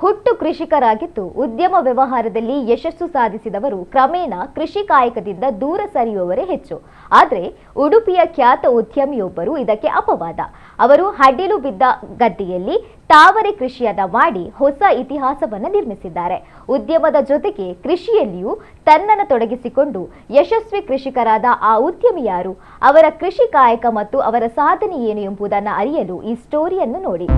ಹುಟ್ಟು ಕೃಷಿಕರಾಗಿದ್ದು ಉದ್ಯಮ ವ್ಯವಹಾರದಲ್ಲಿ ಯಶಸ್ಸು ಸಾಧಿಸಿದವರು ಕ್ರಮೇಣ ಕೃಷಿ ಕಾಯಕದಿಂದ ದೂರ ಸರಿಯುವವರೇ ಹೆಚ್ಚು. ಆದರೆ ಉಡುಪಿಯ ಖ್ಯಾತ ಉದ್ಯಮಿಯೊಬ್ಬರು ಇದಕ್ಕೆ ಅಪವಾದ. ಅವರು ಹಡ್ಡಿಲು ಬಿದ್ದ ಗದ್ದೆಯಲ್ಲಿ ತಾವರೆ ಕೃಷಿಯನ್ನ ಮಾಡಿ ಹೊಸ ಇತಿಹಾಸವನ್ನು ನಿರ್ಮಿಸಿದ್ದಾರೆ. ಉದ್ಯಮದ ಜೊತೆಗೆ ಕೃಷಿಯಲ್ಲಿಯೂ ತನ್ನನ್ನು ತೊಡಗಿಸಿಕೊಂಡು ಯಶಸ್ವಿ ಕೃಷಿಕರಾದ ಆ ಉದ್ಯಮಿ ಯಾರು, ಅವರ ಕೃಷಿ ಕಾಯಕ ಮತ್ತು ಅವರ ಸಾಧನೆ ಏನು ಎಂಬುದನ್ನು ಅರಿಯಲು ಈ ಸ್ಟೋರಿಯನ್ನು ನೋಡಿ.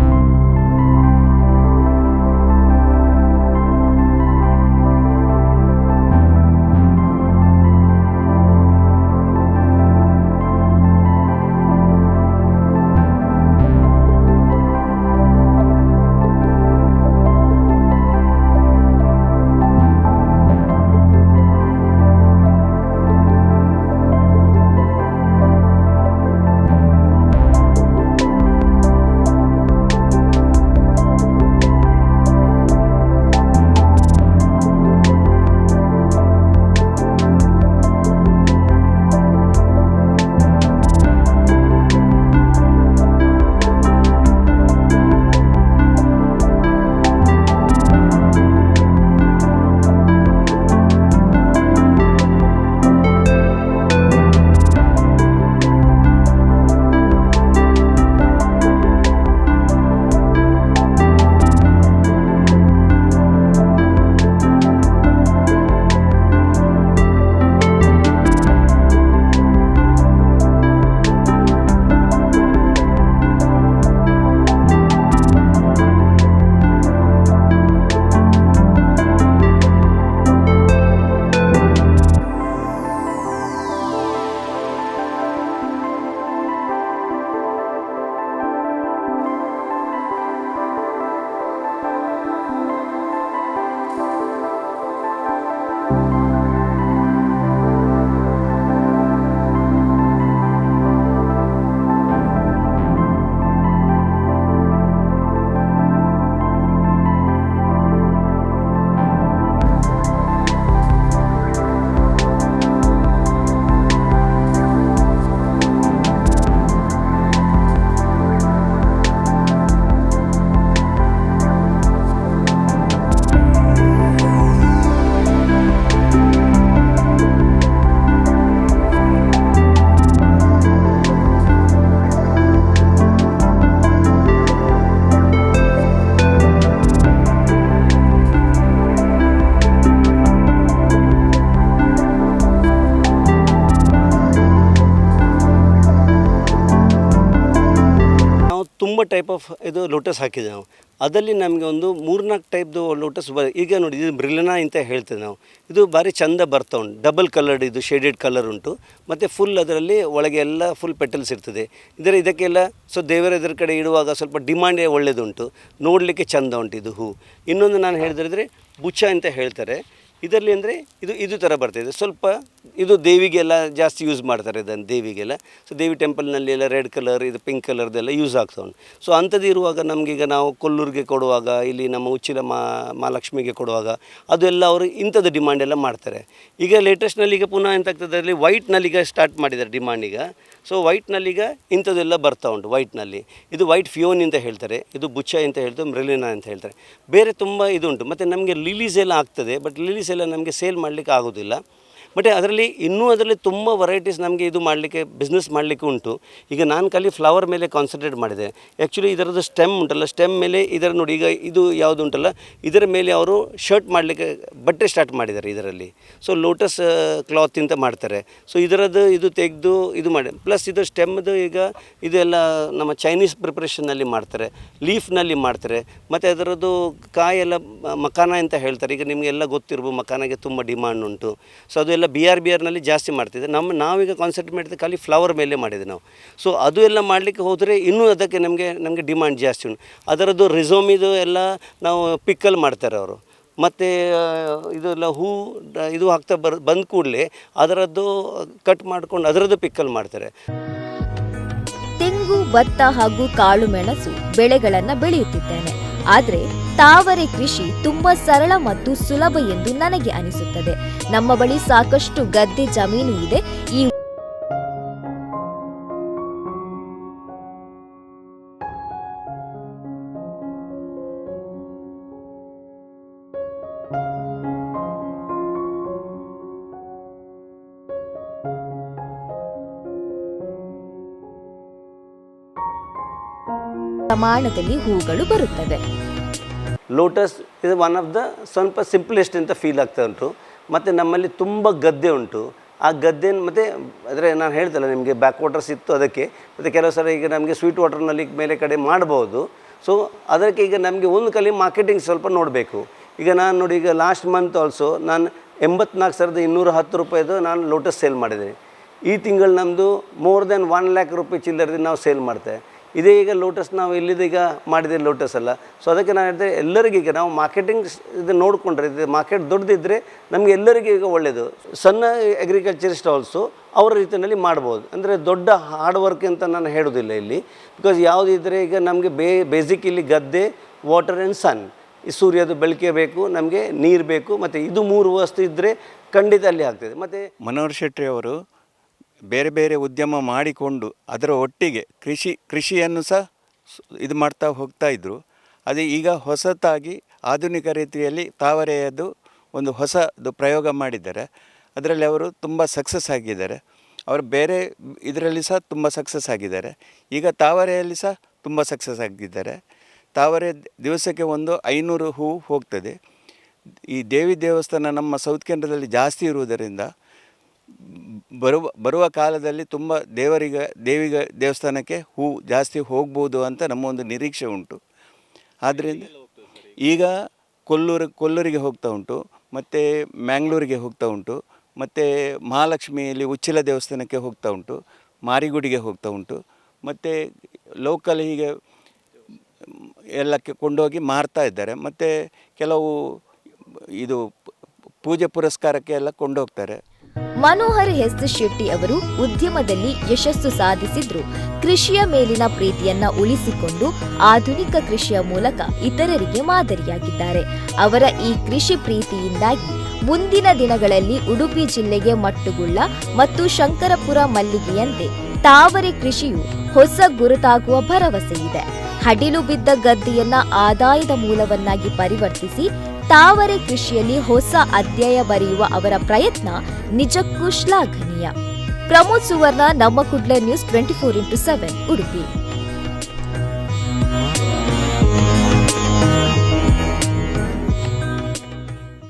ತುಂಬ ಟೈಪ್ ಆಫ್ ಇದು ಲೋಟಸ್ ಹಾಕಿದೆ ನಾವು. ಅದರಲ್ಲಿ ನಮಗೆ ಒಂದು 3-4 ಟೈಪ್ದು ಲೋಟಸ್ ಈಗ ನೋಡಿ, ಇದು ಬ್ರಿಲಿನಾ ಅಂತ ಹೇಳ್ತೇವೆ ನಾವು. ಇದು ಭಾರಿ ಚಂದ ಬರ್ತಾ ಉಂಟು, ಡಬಲ್ ಕಲರ್ಡ್, ಇದು ಶೇಡೆಡ್ ಕಲರ್ ಉಂಟು, ಮತ್ತು ಫುಲ್ ಅದರಲ್ಲಿ ಒಳಗೆ ಎಲ್ಲ ಫುಲ್ ಪೆಟಲ್ಸ್ ಇರ್ತದೆ. ಇದಕ್ಕೆಲ್ಲ ದೇವರ ಎದುರು ಕಡೆ ಇಡುವಾಗ ಸ್ವಲ್ಪ ಡಿಮಾಂಡೇ ಒಳ್ಳೆಯದುಂಟು, ನೋಡಲಿಕ್ಕೆ ಚಂದ ಉಂಟು ಇದು ಹೂ. ಇನ್ನೊಂದು ನಾನು ಹೇಳಿದ್ರೆ ಬುಚ್ಚ ಅಂತ ಹೇಳ್ತಾರೆ. ಇದರಲ್ಲಿ ಅಂದರೆ ಇದು ಥರ ಬರ್ತಾಯಿದೆ, ಸ್ವಲ್ಪ ಇದು ದೇವಿಗೆಲ್ಲ ಜಾಸ್ತಿ ಯೂಸ್ ಮಾಡ್ತಾರೆ ಇದನ್ನು, ದೇವಿಗೆಲ್ಲ. ದೇವಿ ಟೆಂಪಲ್ನಲ್ಲಿ ಎಲ್ಲ ರೆಡ್ ಕಲರ್, ಇದು ಪಿಂಕ್ ಕಲರ್ದೆಲ್ಲ ಯೂಸ್ ಆಗ್ತಾ ಉಂಟು. ಅಂಥದ್ದು ಇರುವಾಗ ನಮಗೀಗ ನಾವು ಕೊಲ್ಲೂರಿಗೆ ಕೊಡುವಾಗ, ಇಲ್ಲಿ ನಮ್ಮ ಉಚ್ಚಿಲ ಮಹಾಲಕ್ಷ್ಮಿಗೆ ಕೊಡುವಾಗ ಅದೆಲ್ಲ ಅವರು ಇಂಥದ್ದು ಡಿಮಾಂಡ್ ಎಲ್ಲ ಮಾಡ್ತಾರೆ. ಈಗ ಲೇಟೆಸ್ಟ್ನಲ್ಲಿ ಈಗ ಪುನಃ ಎಂತಾಗ್ತದೆ, ಅದರಲ್ಲಿ ವೈಟ್ನಲ್ಲೀಗ ಸ್ಟಾರ್ಟ್ ಮಾಡಿದ್ದಾರೆ ಡಿಮಾಂಡ್ ಈಗ. ವೈಟ್ನಲ್ಲೀಗ ಇಂಥದ್ದೆಲ್ಲ ಬರ್ತಾ ಉಂಟು ವೈಟ್ನಲ್ಲಿ. ಇದು ವೈಟ್ ಫಿಯೋನಿ ಅಂತ ಹೇಳ್ತಾರೆ, ಇದು ಬುಚ್ಚ ಅಂತ ಹೇಳ್ತಾರೆ, ಮ್ರೆಲಿನಾ ಅಂತ ಹೇಳ್ತಾರೆ. ಬೇರೆ ತುಂಬ ಇದುಂಟು. ಮತ್ತು ನಮಗೆ ಲಿಲೀಸ್ ಎಲ್ಲ ಆಗ್ತದೆ, ಬಟ್ ಲಿಲೀಸ್ ಎಲ್ಲ ನಮಗೆ ಸೇಲ್ ಮಾಡಲಿಕ್ಕೆ ಆಗೋದಿಲ್ಲ. ಬಟ್ ಅದರಲ್ಲಿ ತುಂಬ ವೆರೈಟೀಸ್ ನಮಗೆ ಇದು ಮಾಡಲಿಕ್ಕೆ, ಬಿಸ್ನೆಸ್ ಮಾಡಲಿಕ್ಕೆ ಉಂಟು. ಈಗ ನಾನು ಖಾಲಿ ಫ್ಲವರ್ ಮೇಲೆ ಕಾನ್ಸಂಟ್ರೇಟ್ ಮಾಡಿದೆ. ಆ್ಯಕ್ಚುಲಿ ಇದರದ್ದು ಸ್ಟೆಮ್ ಉಂಟಲ್ಲ, ಸ್ಟೆಮ್ ಮೇಲೆ ಇದರ ನೋಡಿ, ಈಗ ಇದು ಯಾವುದು ಉಂಟಲ್ಲ, ಇದರ ಮೇಲೆ ಅವರು ಶರ್ಟ್ ಮಾಡಲಿಕ್ಕೆ ಬಟ್ಟೆ ಸ್ಟಾರ್ಟ್ ಮಾಡಿದ್ದಾರೆ ಇದರಲ್ಲಿ. ಲೋಟಸ್ ಕ್ಲಾತ್ ಅಂತ ಮಾಡ್ತಾರೆ. ಇದರದ್ದು ಇದು ತೆಗೆದು ಇದು ಮಾಡಿ, ಪ್ಲಸ್ ಇದು ಸ್ಟೆಮ್ದು ಈಗ ಇದೆಲ್ಲ ನಮ್ಮ ಚೈನೀಸ್ ಪ್ರಿಪ್ರೇಷನ್ನಲ್ಲಿ ಮಾಡ್ತಾರೆ, ಲೀಫ್ನಲ್ಲಿ ಮಾಡ್ತಾರೆ. ಮತ್ತು ಅದರದ್ದು ಕಾಯೆಲ್ಲ ಮಕಾನ ಅಂತ ಹೇಳ್ತಾರೆ. ಈಗ ನಿಮಗೆಲ್ಲ ಗೊತ್ತಿರ್ಬೋದು, ಮಕಾನಾಗೆ ತುಂಬ ಡಿಮಾಂಡ್ ಉಂಟು. ಅದೆಲ್ಲ ಬಿಆರ್ನಲ್ಲಿ ಜಾಸ್ತಿ ಮಾಡ್ತಿದ್ದೆ. ನಾವೀಗ ಕಾನ್ಸಂಟ್ರೇಟ್ ಮಾಡಿದ್ದು ಖಾಲಿ ಫ್ಲವರ್ ಮೇಲೆ ಮಾಡಿದೆ ನಾವು. ಅದು ಎಲ್ಲ ಮಾಡಲಿಕ್ಕೆ ಹೋದರೆ ಇನ್ನೂ ಅದಕ್ಕೆ ನಮಗೆ ಡಿಮಾಂಡ್ ಜಾಸ್ತಿ ಉಂಟು. ಅದರದ್ದು ರಿಸೋಮಿದು ಎಲ್ಲ ನಾವು ಪಿಕ್ಕಲ್ ಮಾಡ್ತಾರೆ ಅವರು. ಮತ್ತು ಇದೆಲ್ಲ ಹೂ ಇದು ಹಾಕ್ತಾ ಬಂದ ಕೂಡಲೇ ಅದರದ್ದು ಕಟ್ ಮಾಡ್ಕೊಂಡು ಅದರದ್ದು ಪಿಕ್ಕಲ್ ಮಾಡ್ತಾರೆ. ತೆಂಗು, ಭತ್ತ ಹಾಗೂ ಕಾಳು ಮೆಣಸು ಬೆಳೆಗಳನ್ನು ಬೆಳೆಯುತ್ತಿದ್ದೇನೆ. ಆದರೆ ತಾವರೆ ಕೃಷಿ ತುಂಬಾ ಸರಳ ಮತ್ತು ಸುಲಭ ಎಂದು ನನಗೆ ಅನಿಸುತ್ತದೆ. ನಮ್ಮ ಬಳಿ ಸಾಕಷ್ಟು ಗದ್ದೆ ಜಮೀನು ಇದೆ. ಈ ಪ್ರಮಾಣದಲ್ಲಿ ಹೂಗಳು ಬರುತ್ತವೆ. ಲೋಟಸ್ ಇದು ಒನ್ ಆಫ್ ದ ಸ್ವಲ್ಪ ಸಿಂಪ್ಲೆಸ್ಟ್ ಅಂತ ಫೀಲ್ ಆಗ್ತಾ ಉಂಟು. ಮತ್ತು ನಮ್ಮಲ್ಲಿ ತುಂಬ ಗದ್ದೆ ಉಂಟು. ಆ ಗದ್ದೆ ಮತ್ತು ಅಂದರೆ ನಾನು ಹೇಳ್ತಲ್ಲ ನಿಮಗೆ ಬ್ಯಾಕ್ ವಾಟರ್ಸ್ ಇತ್ತು ಅದಕ್ಕೆ. ಮತ್ತು ಕೆಲವು ಸಲ ಈಗ ನಮಗೆ ಸ್ವೀಟ್ ವಾಟರ್ನಲ್ಲಿ ಮೇಲೆ ಕಡೆ ಮಾಡ್ಬೋದು. ಸೊ ಅದಕ್ಕೆ ಈಗ ನಮಗೆ ಒಂದು ಕಲಿ ಮಾರ್ಕೆಟಿಂಗ್ ಸ್ವಲ್ಪ ನೋಡಬೇಕು. ಈಗ ನಾನು ನೋಡಿ, ಈಗ ಲಾಸ್ಟ್ ಮಂತ್ ಆಲ್ಸೋ ನಾನು 84,210 ರೂಪಾಯಿದು ನಾನು ಲೋಟಸ್ ಸೇಲ್ ಮಾಡಿದ್ದೀನಿ. ಈ ತಿಂಗಳು ನಮ್ಮದು ಮೋರ್ ದೆನ್ 1 lakh ರೂಪಾಯಿ ಚಿಲ್ಲರದಿಂದ ನಾವು ಸೇಲ್ ಮಾಡ್ತೇವೆ. ಇದೇ ಈಗ ಲೋಟಸ್ ನಾವು ಇಲ್ಲಿದ್ದು ಈಗ ಮಾಡಿದ್ದೀವಿ ಲೋಟಸ್ ಅಲ್ಲ. ಸೊ ಅದಕ್ಕೆ ನಾನು ಹೇಳಿದೆ ಎಲ್ಲರಿಗೀಗ ನಾವು ಮಾರ್ಕೆಟಿಂಗ್ ಇದು ನೋಡಿಕೊಂಡ್ರೆ, ಇದು ಮಾರ್ಕೆಟ್ ದೊಡ್ಡದಿದ್ದರೆ ನಮಗೆ ಎಲ್ಲರಿಗೂ ಈಗ ಒಳ್ಳೆಯದು. ಸಣ್ಣ ಅಗ್ರಿಕಲ್ಚರಿಸ್ಟ್ ಆಲ್ಸೋ ಅವರ ರೀತಿಯಲ್ಲಿ ಮಾಡ್ಬೋದು. ಅಂದರೆ ದೊಡ್ಡ ಹಾರ್ಡ್ ವರ್ಕ್ ಅಂತ ನಾನು ಹೇಳೋದಿಲ್ಲ ಇಲ್ಲಿ. ಬಿಕಾಸ್ ಯಾವುದಿದ್ದರೆ ಈಗ ನಮಗೆ ಬೇಸಿಕ್ ಇಲ್ಲಿ ಗದ್ದೆ, ವಾಟರ್ ಆ್ಯಂಡ್ ಸನ್, ಈ ಸೂರ್ಯದು ಬೆಳಕೆ ಬೇಕು, ನಮಗೆ ನೀರು ಬೇಕು, ಮತ್ತು ಇದು 3 ವಸ್ತು ಇದ್ದರೆ ಖಂಡಿತ ಅಲ್ಲಿ ಆಗ್ತದೆ. ಮತ್ತು ಮನೋಹರ್ ಶೆಟ್ಟಿ ಅವರು ಬೇರೆ ಬೇರೆ ಉದ್ಯಮ ಮಾಡಿಕೊಂಡು ಅದರ ಒಟ್ಟಿಗೆ ಕೃಷಿಯನ್ನು ಸಹ ಇದು ಮಾಡ್ತಾ ಹೋಗ್ತಾ ಇದ್ದರು. ಅದು ಈಗ ಹೊಸತಾಗಿ ಆಧುನಿಕ ರೀತಿಯಲ್ಲಿ ತಾವರೆಯದು ಒಂದು ಹೊಸದು ಪ್ರಯೋಗ ಮಾಡಿದ್ದಾರೆ. ಅದರಲ್ಲಿ ಅವರು ತುಂಬ ಸಕ್ಸಸ್ ಆಗಿದ್ದಾರೆ. ಅವರು ಬೇರೆ ಇದರಲ್ಲಿ ಸಹ ತುಂಬ ಸಕ್ಸಸ್ ಆಗಿದ್ದಾರೆ. ಈಗ ತಾವರೆಯಲ್ಲಿ ಸಹ ತುಂಬ ಸಕ್ಸಸ್ ಆಗಿದ್ದಾರೆ. ತಾವರೆ ದಿವಸಕ್ಕೆ ಒಂದು 500 ಹೂವು ಹೋಗ್ತದೆ. ಈ ದೇವಿ ದೇವಸ್ಥಾನ ನಮ್ಮ ಸೌತ್ ಕೇಂದ್ರದಲ್ಲಿ ಜಾಸ್ತಿ ಇರುವುದರಿಂದ ಬರುವ ಕಾಲದಲ್ಲಿ ತುಂಬ ದೇವಿಗೆ ದೇವಸ್ಥಾನಕ್ಕೆ ಹೂ ಜಾಸ್ತಿ ಹೋಗ್ಬೋದು ಅಂತ ನಮ್ಮ ಒಂದು ನಿರೀಕ್ಷೆ ಉಂಟು. ಆದ್ದರಿಂದ ಈಗ ಕೊಲ್ಲೂರಿಗೆ ಹೋಗ್ತಾ ಉಂಟು, ಮತ್ತು ಮ್ಯಾಂಗ್ಳೂರಿಗೆ ಹೋಗ್ತಾ ಉಂಟು, ಮತ್ತು ಮಹಾಲಕ್ಷ್ಮಿಯಲ್ಲಿ ಉಚ್ಚಿಲ ದೇವಸ್ಥಾನಕ್ಕೆ ಹೋಗ್ತಾ ಉಂಟು, ಮಾರಿಗುಡಿಗೆ ಹೋಗ್ತಾ ಉಂಟು, ಮತ್ತು ಲೋಕಲ್ ಹೀಗೆ ಎಲ್ಲಕ್ಕೆ ಕೊಂಡೋಗಿ ಮಾರ್ತಾ ಇದ್ದಾರೆ. ಮತ್ತು ಕೆಲವು ಇದು ಪೂಜೆ ಪುರಸ್ಕಾರಕ್ಕೆ ಎಲ್ಲ ಕೊಂಡೋಗ್ತಾರೆ. ಮನೋಹರ್ ಎಸ್ ಶೆಟ್ಟಿ ಅವರು ಉದ್ಯಮದಲ್ಲಿ ಯಶಸ್ಸು ಸಾಧಿಸಿದ್ರು ಕೃಷಿಯ ಮೇಲಿನ ಪ್ರೀತಿಯನ್ನ ಉಳಿಸಿಕೊಂಡು ಆಧುನಿಕ ಕೃಷಿಯ ಮೂಲಕ ಇತರರಿಗೆ ಮಾದರಿಯಾಗಿದ್ದಾರೆ. ಅವರ ಈ ಕೃಷಿ ಪ್ರೀತಿಯಿಂದಾಗಿ ಮುಂದಿನ ದಿನಗಳಲ್ಲಿ ಉಡುಪಿ ಜಿಲ್ಲೆಗೆ ಮಟ್ಟುಗುಳ್ಳ ಮತ್ತು ಶಂಕರಪುರ ಮಲ್ಲಿಗೆಯಂತೆ ತಾವರೆ ಕೃಷಿಯು ಹೊಸ ಗುರುತಾಗುವ ಭರವಸೆ ಇದೆ. ಹಡಿಲು ಬಿದ್ದ ಗದ್ದೆಯನ್ನ ಆದಾಯದ ಮೂಲವನ್ನಾಗಿ ಪರಿವರ್ತಿಸಿ ತಾವರೆ ಕೃಷಿಯಲ್ಲಿ ಹೊಸ ಅಧ್ಯಾಯ ಬರೆಯುವ ಅವರ ಪ್ರಯತ್ನ ನಿಜಕ್ಕೂ ಶ್ಲಾಘನೀಯ. ಪ್ರಮೋದ್ ಸುವರ್ಣ, ನಮ್ಮ ಕುಡ್ಲ ನ್ಯೂಸ್ 24x7 ಉಡುಪಿ.